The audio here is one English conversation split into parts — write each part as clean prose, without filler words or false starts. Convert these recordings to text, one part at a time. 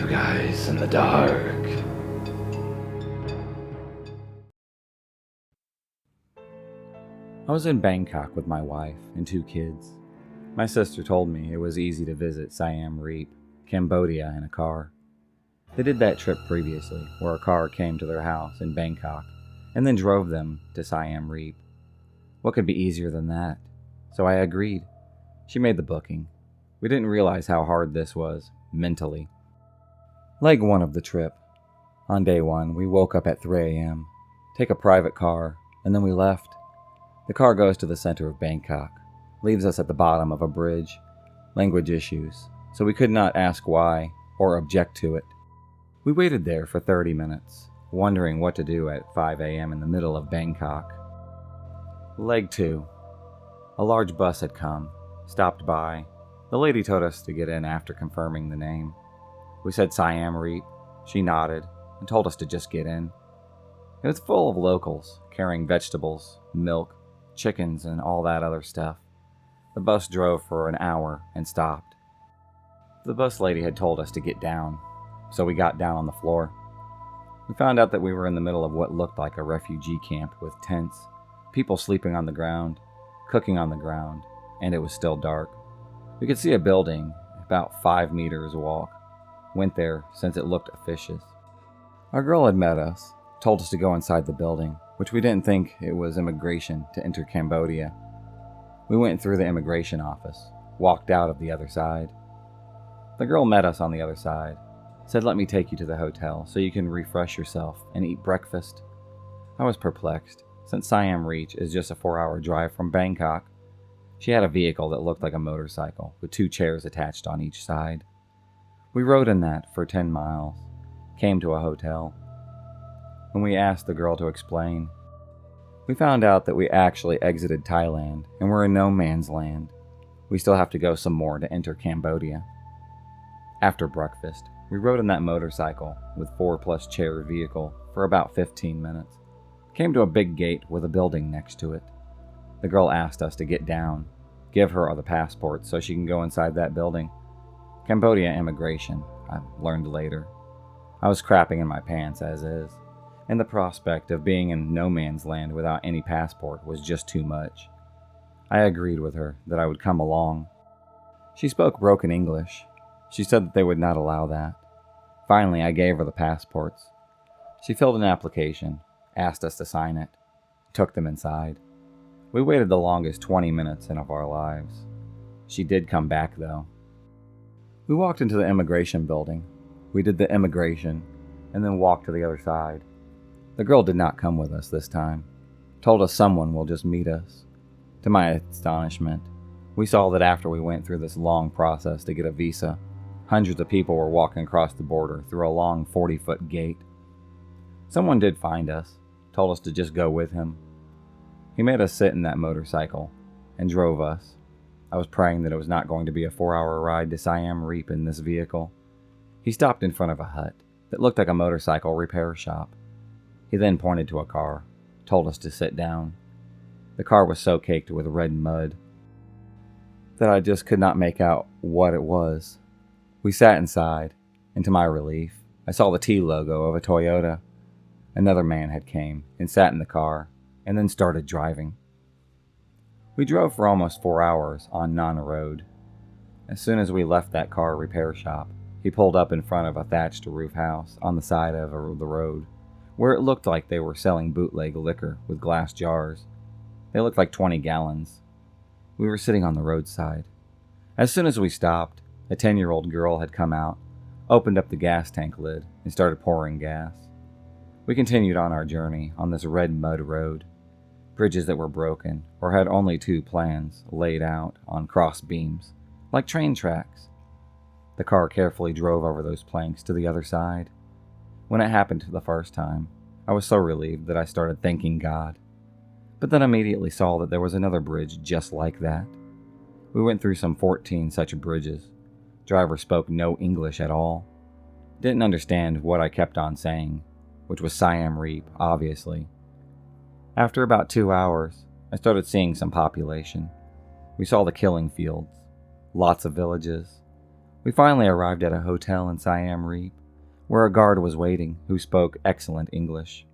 guys in the dark. I was in Bangkok with my wife and 2 kids. My sister told me it was easy to visit Siam Reap, Cambodia in a car. They did that trip previously, where a car came to their house in Bangkok and then drove them to Siam Reap. What could be easier than that? So I agreed. She made the booking. We didn't realize how hard this was, mentally. Leg 1 of the trip. On day 1, we woke up at 3 a.m., take a private car, and then we left. The car goes to the center of Bangkok, leaves us at the bottom of a bridge. Language issues, so we could not ask why or object to it. We waited there for 30 minutes, wondering what to do at 5 a.m. in the middle of Bangkok. Leg 2. A large bus had come, stopped by. The lady told us to get in after confirming the name. We said Siam Reap. She nodded and told us to just get in. It was full of locals, carrying vegetables, milk, chickens, and all that other stuff. The bus drove for an hour and stopped. The bus lady had told us to get down, so we got down on the floor. We found out that we were in the middle of what looked like a refugee camp with tents, people sleeping on the ground, cooking on the ground, and it was still dark. We could see a building about 5 meters walk. Went there since it looked officious. Our girl had met us, told us to go inside the building, which we didn't think it was immigration to enter Cambodia. We went through the immigration office, walked out of the other side. The girl met us on the other side, said let me take you to the hotel so you can refresh yourself and eat breakfast. I was perplexed, since Siam Reap is just a 4-hour drive from Bangkok. She had a vehicle that looked like a motorcycle, with 2 chairs attached on each side. We rode in that for 10 miles, came to a hotel. When we asked the girl to explain, we found out that we actually exited Thailand and were in no man's land. We still have to go some more to enter Cambodia. After breakfast, we rode in that motorcycle with 4+ chair vehicle for about 15 minutes. Came to a big gate with a building next to it. The girl asked us to get down, give her the passports so she can go inside that building. Cambodia immigration, I learned later. I was crapping in my pants as is, and the prospect of being in no man's land without any passport was just too much. I agreed with her that I would come along. She spoke broken English. She said that they would not allow that. Finally, I gave her the passports. She filled an application, asked us to sign it, took them inside. We waited the longest 20 minutes of our lives. She did come back, though. We walked into the immigration building. We did the immigration, and then walked to the other side. The girl did not come with us this time. Told us someone will just meet us. To my astonishment, we saw that after we went through this long process to get a visa, hundreds of people were walking across the border through a long 40-foot gate. Someone did find us, told us to just go with him. He made us sit in that motorcycle and drove us. I was praying that it was not going to be a 4-hour ride to Siam Reap in this vehicle. He stopped in front of a hut that looked like a motorcycle repair shop. He then pointed to a car, told us to sit down. The car was so caked with red mud that I just could not make out what it was. We sat inside, and to my relief, I saw the T logo of a Toyota. Another man had came and sat in the car, and then started driving. We drove for almost 4 hours on Nana Road. As soon as we left that car repair shop, he pulled up in front of a thatched roof house on the side of the road, where it looked like they were selling bootleg liquor with glass jars. They looked like 20 gallons. We were sitting on the roadside. As soon as we stopped, a 10-year-old girl had come out, opened up the gas tank lid, and started pouring gas. We continued on our journey on this red mud road. Bridges that were broken or had only 2 plans laid out on cross beams, like train tracks. The car carefully drove over those planks to the other side. When it happened the first time, I was so relieved that I started thanking God. But then immediately saw that there was another bridge just like that. We went through some 14 such bridges. Driver spoke no English at all. Didn't understand what I kept on saying, which was Siam Reap, obviously. After about 2 hours, I started seeing some population. We saw the killing fields, lots of villages. We finally arrived at a hotel in Siam Reap. where a guard was waiting who spoke excellent English.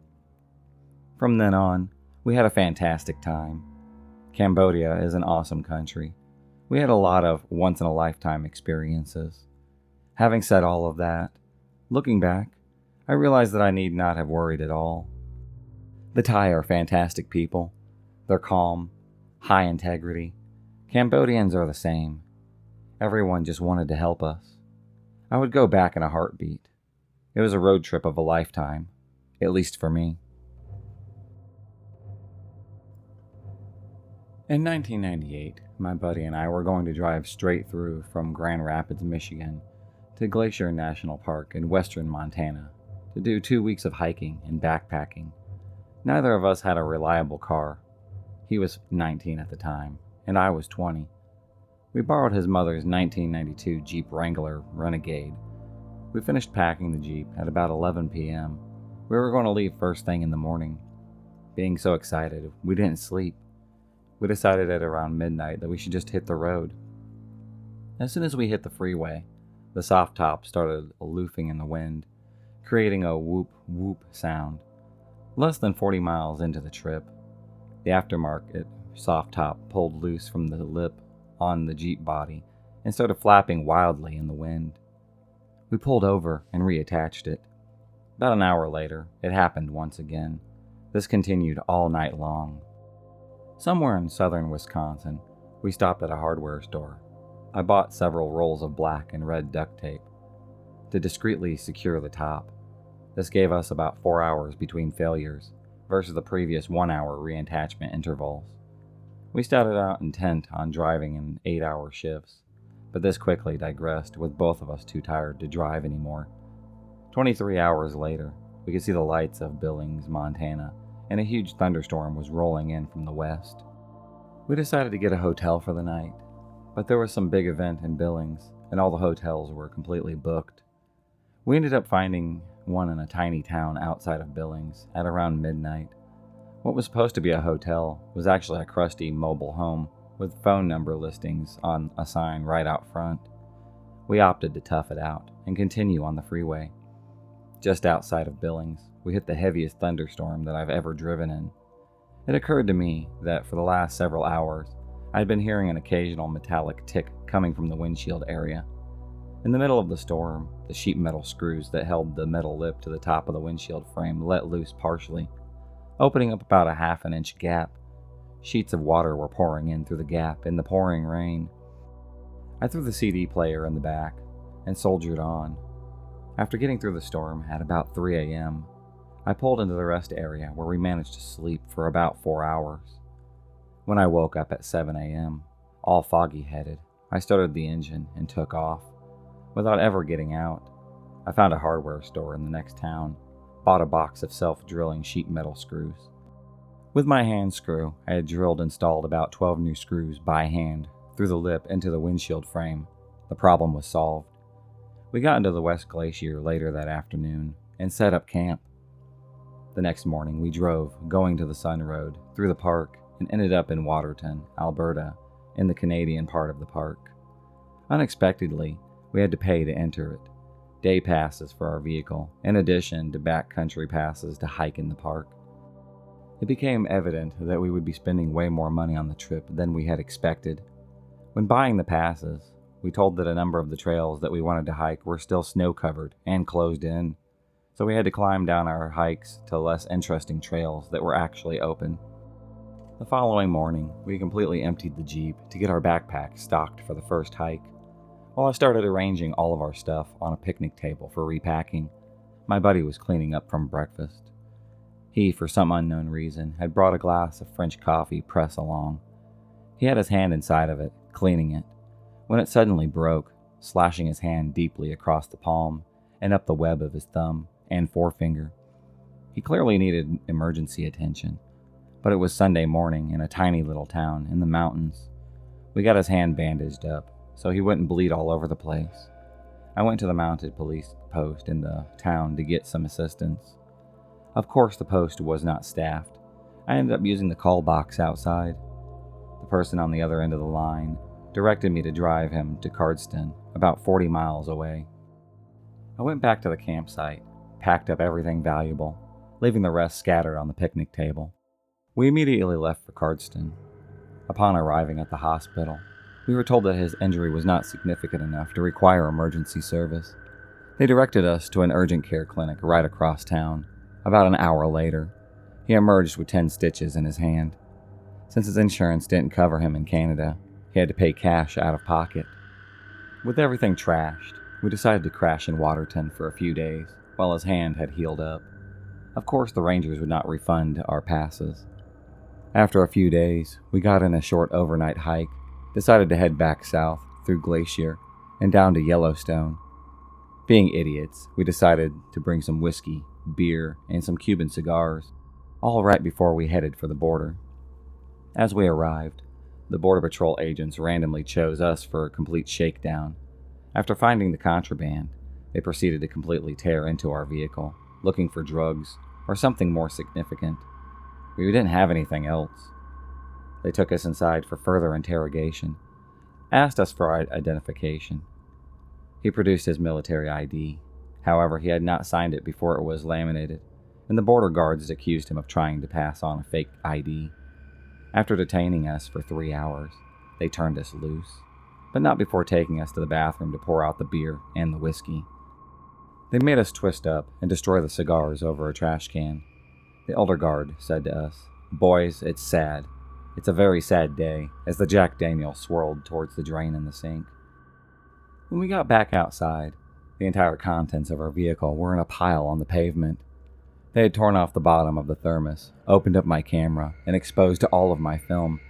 From then on, we had a fantastic time. Cambodia is an awesome country. We had a lot of once-in-a-lifetime experiences. Having said all of that, looking back, I realized that I need not have worried at all. The Thai are fantastic people. They're calm, high integrity. Cambodians are the same. Everyone just wanted to help us. I would go back in a heartbeat. It was a road trip of a lifetime, at least for me. In 1998, my buddy and I were going to drive straight through from Grand Rapids, Michigan to Glacier National Park in western Montana to do 2 weeks of hiking and backpacking. Neither of us had a reliable car. He was 19 at the time, and I was 20. We borrowed his mother's 1992 Jeep Wrangler Renegade. We finished packing the Jeep at about 11 p.m. We were going to leave first thing in the morning. Being so excited, we didn't sleep. We decided at around midnight that we should just hit the road. As soon as we hit the freeway, the soft top started aloofing in the wind, creating a whoop whoop sound. Less than 40 miles into the trip, the aftermarket soft top pulled loose from the lip on the Jeep body and started flapping wildly in the wind. We pulled over and reattached it. About an hour later, it happened once again. This continued all night long. Somewhere in southern Wisconsin, we stopped at a hardware store. I bought several rolls of black and red duct tape to discreetly secure the top. This gave us about 4 hours between failures versus the previous 1 hour reattachment intervals. We started out intent on driving in 8-hour shifts, but this quickly digressed with both of us too tired to drive anymore. 23 hours later, we could see the lights of Billings, Montana, and a huge thunderstorm was rolling in from the west. We decided to get a hotel for the night, but there was some big event in Billings, and all the hotels were completely booked. We ended up finding one in a tiny town outside of Billings at around midnight. What was supposed to be a hotel was actually a crusty mobile home with phone number listings on a sign right out front. We opted to tough it out and continue on the freeway. Just outside of Billings, we hit the heaviest thunderstorm that I've ever driven in. It occurred to me that for the last several hours, I'd been hearing an occasional metallic tick coming from the windshield area. In the middle of the storm, the sheet metal screws that held the metal lip to the top of the windshield frame let loose partially, opening up about a half an inch gap. Sheets of water were pouring in through the gap in the pouring rain. I threw the CD player in the back and soldiered on. After getting through the storm at about 3 a.m., I pulled into the rest area where we managed to sleep for about 4 hours. When I woke up at 7 a.m., all foggy-headed, I started the engine and took off. Without ever getting out, I found a hardware store in the next town, bought a box of self-drilling sheet metal screws. With my hand screw, I had drilled and installed about 12 new screws by hand through the lip into the windshield frame. The problem was solved. We got into the West Glacier later that afternoon and set up camp. The next morning, we drove, going to the Sun Road, through the park, and ended up in Waterton, Alberta, in the Canadian part of the park. Unexpectedly, we had to pay to enter it. Day passes for our vehicle, in addition to backcountry passes to hike in the park. It became evident that we would be spending way more money on the trip than we had expected. When buying the passes, we told that a number of the trails that we wanted to hike were still snow-covered and closed in, so we had to climb down our hikes to less interesting trails that were actually open. The following morning, we completely emptied the Jeep to get our backpack stocked for the first hike. While I started arranging all of our stuff on a picnic table for repacking, my buddy was cleaning up from breakfast. He, for some unknown reason, had brought a glass of French coffee press along. He had his hand inside of it, cleaning it, when it suddenly broke, slashing his hand deeply across the palm and up the web of his thumb and forefinger. He clearly needed emergency attention, but it was Sunday morning in a tiny little town in the mountains. We got his hand bandaged up so he wouldn't bleed all over the place. I went to the mounted police post in the town to get some assistance. Of course, the post was not staffed. I ended up using the call box outside. The person on the other end of the line directed me to drive him to Cardston, about 40 miles away. I went back to the campsite, packed up everything valuable, leaving the rest scattered on the picnic table. We immediately left for Cardston. Upon arriving at the hospital, we were told that his injury was not significant enough to require emergency service. They directed us to an urgent care clinic right across town. About an hour later, he emerged with 10 stitches in his hand. Since his insurance didn't cover him in Canada, he had to pay cash out of pocket. With everything trashed, we decided to crash in Waterton for a few days while his hand had healed up. Of course, the Rangers would not refund our passes. After a few days, we got in a short overnight hike, decided to head back south through Glacier and down to Yellowstone. Being idiots, we decided to bring some whiskey, beer, and some Cuban cigars, all right before we headed for the border. As we arrived, the Border Patrol agents randomly chose us for a complete shakedown. After finding the contraband, they proceeded to completely tear into our vehicle, looking for drugs or something more significant. We didn't have anything else. They took us inside for further interrogation, asked us for our identification. He produced his military ID. However, he had not signed it before it was laminated, and the border guards accused him of trying to pass on a fake ID. After detaining us for 3 hours, they turned us loose, but not before taking us to the bathroom to pour out the beer and the whiskey. They made us twist up and destroy the cigars over a trash can. The elder guard said to us, "Boys, it's sad. It's a very sad day," as the Jack Daniel swirled towards the drain in the sink. When we got back outside, the entire contents of our vehicle were in a pile on the pavement. They had torn off the bottom of the thermos, opened up my camera, and exposed all of my film,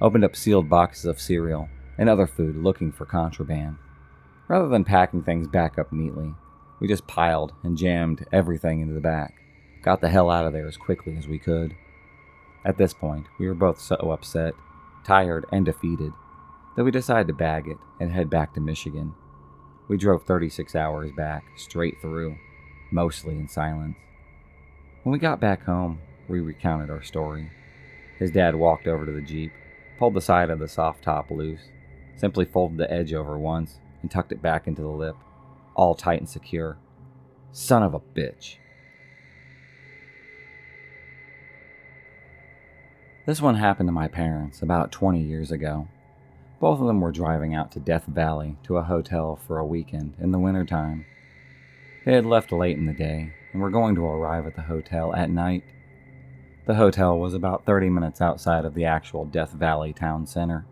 opened up sealed boxes of cereal and other food looking for contraband. Rather than packing things back up neatly, we just piled and jammed everything into the back, got the hell out of there as quickly as we could. At this point, we were both so upset, tired, and defeated that we decided to bag it and head back to Michigan. We drove 36 hours back, straight through, mostly in silence. When we got back home, we recounted our story. His dad walked over to the Jeep, pulled the side of the soft top loose, simply folded the edge over once, and tucked it back into the lip, all tight and secure. Son of a bitch. This one happened to my parents about 20 years ago. Both of them were driving out to Death Valley to a hotel for a weekend in the wintertime. They had left late in the day and were going to arrive at the hotel at night. The hotel was about 30 minutes outside of the actual Death Valley town center.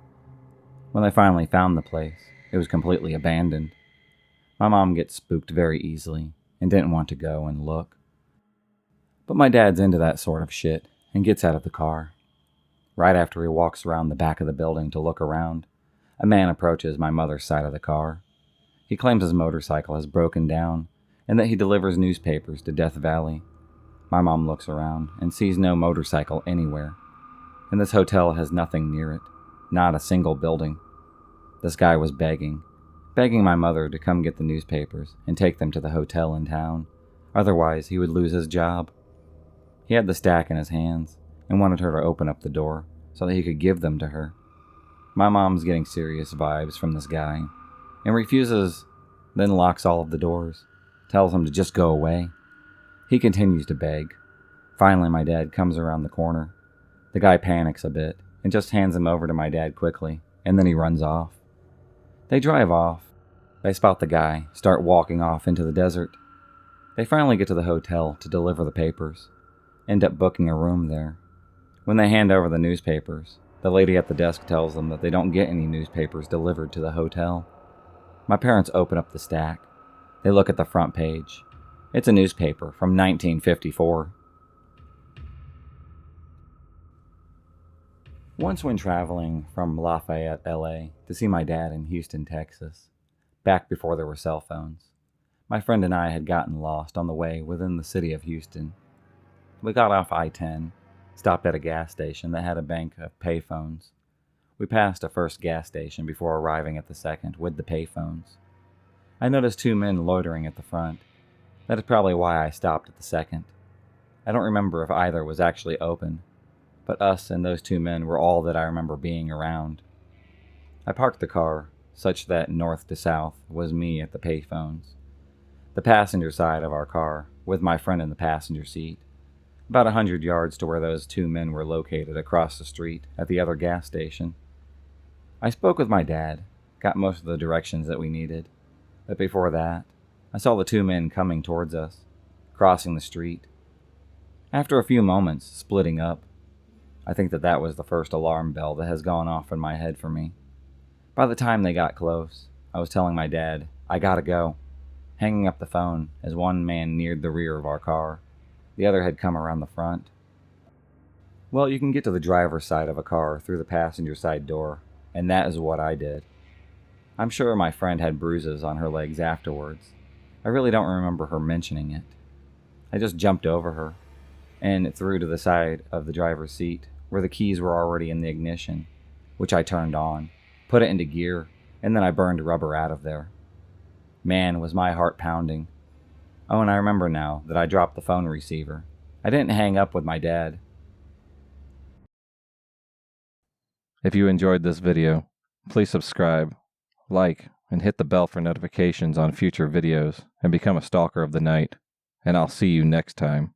When they finally found the place, it was completely abandoned. My mom gets spooked very easily and didn't want to go and look. But my dad's into that sort of shit and gets out of the car. Right after he walks around the back of the building to look around, a man approaches my mother's side of the car. He claims his motorcycle has broken down and that he delivers newspapers to Death Valley. My mom looks around and sees no motorcycle anywhere, and this hotel has nothing near it, not a single building. This guy was begging my mother to come get the newspapers and take them to the hotel in town, otherwise he would lose his job. He had the stack in his hands and wanted her to open up the door so that he could give them to her. My mom's getting serious vibes from this guy and refuses, then locks all of the doors, tells him to just go away. He continues to beg. Finally, my dad comes around the corner. The guy panics a bit and just hands him over to my dad quickly, and then he runs off. They drive off. They spot the guy, start walking off into the desert. They finally get to the hotel to deliver the papers, end up booking a room there. When they hand over the newspapers, the lady at the desk tells them that they don't get any newspapers delivered to the hotel. My parents open up the stack. They look at the front page. It's a newspaper from 1954. Once when traveling from Lafayette, LA, to see my dad in Houston, Texas, back before there were cell phones, my friend and I had gotten lost on the way within the city of Houston. We got off I-10, stopped at a gas station that had a bank of payphones. We passed a first gas station before arriving at the second with the payphones. I noticed 2 men loitering at the front. That is probably why I stopped at the second. I don't remember if either was actually open, but us and those 2 men were all that I remember being around. I parked the car such that north to south was me at the payphones. the passenger side of our car, with my friend in the passenger seat, about 100 yards to where those two men were located across the street at the other gas station. I spoke with my dad, got most of the directions that we needed, but before that, I saw the two men coming towards us, crossing the street. After a few moments, splitting up. I think that was the first alarm bell that has gone off in my head for me. By the time they got close, I was telling my dad, I gotta go, hanging up the phone as one man neared the rear of our car. The other had come around the front. Well, you can get to the driver's side of a car through the passenger side door, and that is what I did. I'm sure my friend had bruises on her legs afterwards. I really don't remember her mentioning it. I just jumped over her and through to the side of the driver's seat where the keys were already in the ignition, which I turned on, put it into gear, and then I burned rubber out of there. Man, was my heart pounding. Oh, and I remember now that I dropped the phone receiver. I didn't hang up with my dad. If you enjoyed this video, please subscribe, like, and hit the bell for notifications on future videos and become a stalker of the night. And I'll see you next time.